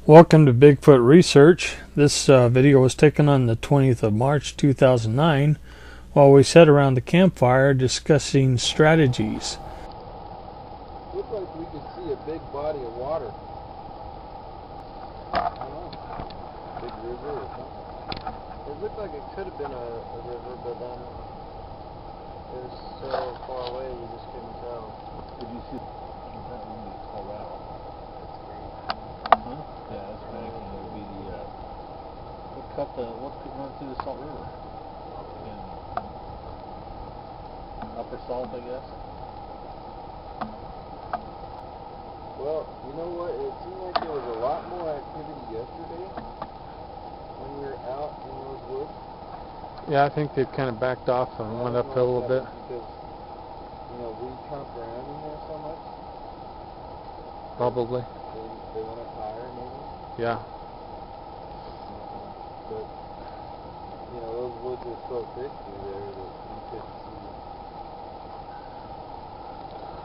Welcome to Bigfoot Research. This video was taken on the 20th of March 2009 while we sat around the campfire discussing strategies. Looked like we could see a big body of water. I don't know. Big river or something. It looked like it could have been a river, but then it was so far away you just couldn't tell. Did you see it's called that? Huh? Yeah, that's banking. It would be the what could run through the Salt River? And Upper Salt, I guess. Well, you know what? It seemed like there was a lot more activity yesterday when we were out in those woods. Yeah, I think they've kind of backed off and went uphill a little bit. Because, you know, we camp around in there so much. Probably. They went up higher, maybe. Yeah. But, you know, those woods are so thick through there that you couldn't see.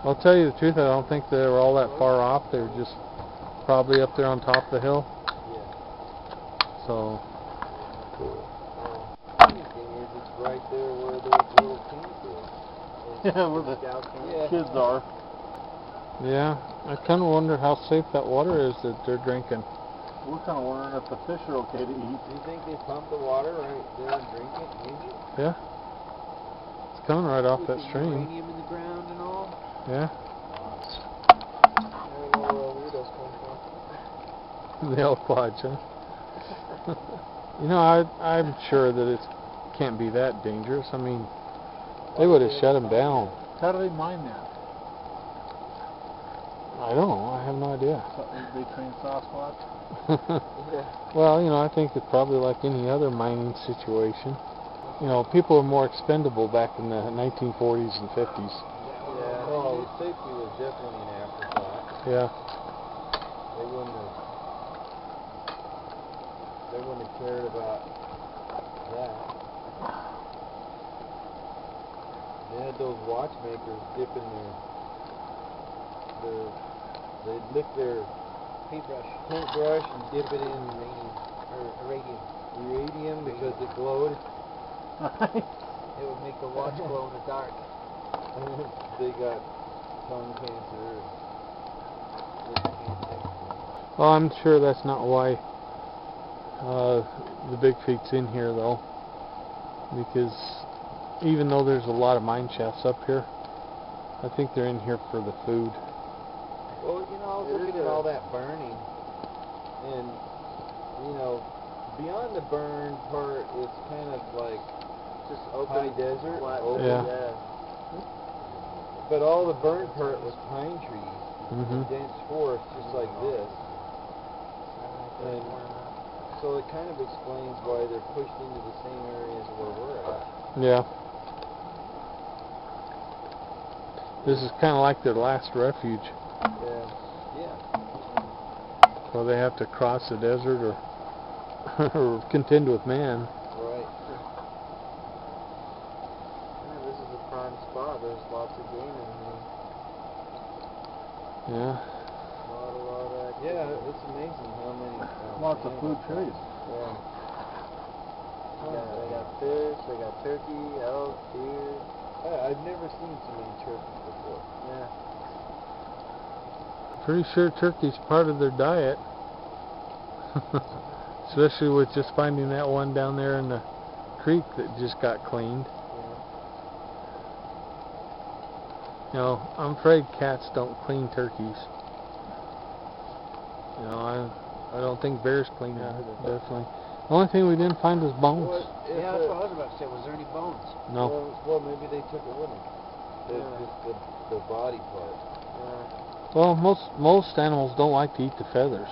I'll tell you the truth, I don't think they were all that far off. They were just probably up there on top of the hill. Yeah. So. Funny thing is, it's right there where the little camp is. Yeah, where the kids are. Yeah, I kind of wonder how safe that water is that they're drinking. We're kind of wondering if the fish are okay to eat. Do you think they pump the water right there and drink it, maybe? Yeah. It's coming right off that stream. Uranium in the ground and all? Yeah. I don't know where weirdos come from. The elk lodge, huh? You know, I'm sure that it can't be that dangerous. I mean, they would have shut them down. How do they mine that? I don't know. I have no idea. They train Sasquatch? Yeah. Well, you know, I think it's probably like any other mining situation. You know, people were more expendable back in the 1940s and 50s. Yeah, no, safety was definitely an afterthought. Yeah. They wouldn't have cared about that. They had those watchmakers dipping they'd lick their paintbrush and dip it in iridium because it glowed. It would make the watch glow in the dark. And then they got tongue cancer. Well, I'm sure that's not why the Bigfoot's in here, though. Because even though there's a lot of mine shafts up here, I think they're in here for the food. Well, you know, I was looking at all that burning, and, you know, beyond the burn part, it's kind of like just open high desert. Open, yeah. But all the burn part was pine trees, dense forest, just like this. And so it kind of explains why they're pushed into the same areas where we're at. Yeah. This is kind of like their last refuge. Yeah. So they have to cross the desert or contend with man. Right. Yeah, this is a prime spot. There's lots of game in here. Yeah. A lot of activity. Yeah, it's amazing how many. Lots of food trees. Yeah. They got fish, they got turkey, elk, deer. I've never seen so many turkeys before. Yeah. Pretty sure turkey's part of their diet. Especially with just finding that one down there in the creek that just got cleaned. Yeah. You know, I'm afraid cats don't clean turkeys. You know, I don't think bears clean them, definitely. The only thing we didn't find was bones. Well, yeah, that's what I was about to say. Was there any bones? No. Well, maybe they took it with them. Just the body part. Well, most animals don't like to eat the feathers.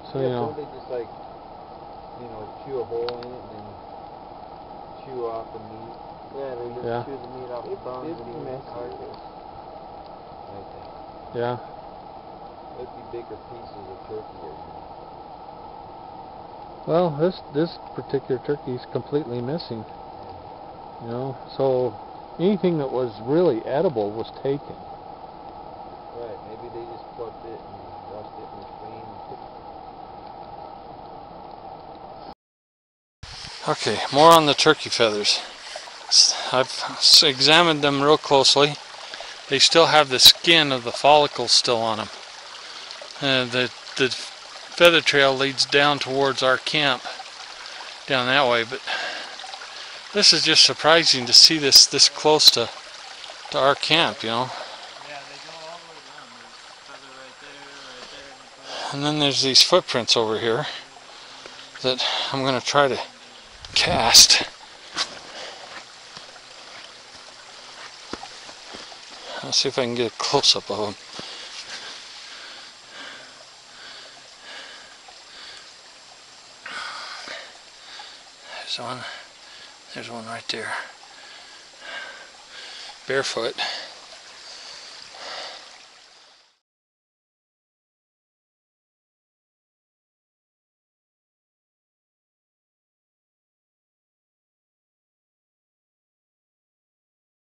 So, you know. Don't they just like, you know, chew a hole in it and then chew off the meat? Yeah, they just chew the meat off the bones and eat the carcass. I think. Yeah. It'd be bigger pieces of turkey or something. Well, this particular turkey is completely missing. You know, so anything that was really edible was taken. Right, maybe they just plucked it and washed it in the stream. Okay, more on the turkey feathers. I've examined them real closely. They still have the skin of the follicles still on them. The feather trail leads down towards our camp, down that way, but this is just surprising to see this close to our camp, you know. Yeah, they go all the way down. There's feather right there, And then there's these footprints over here that I'm going to try to cast. Let's see if I can get a close-up of them. There's one right there. Barefoot.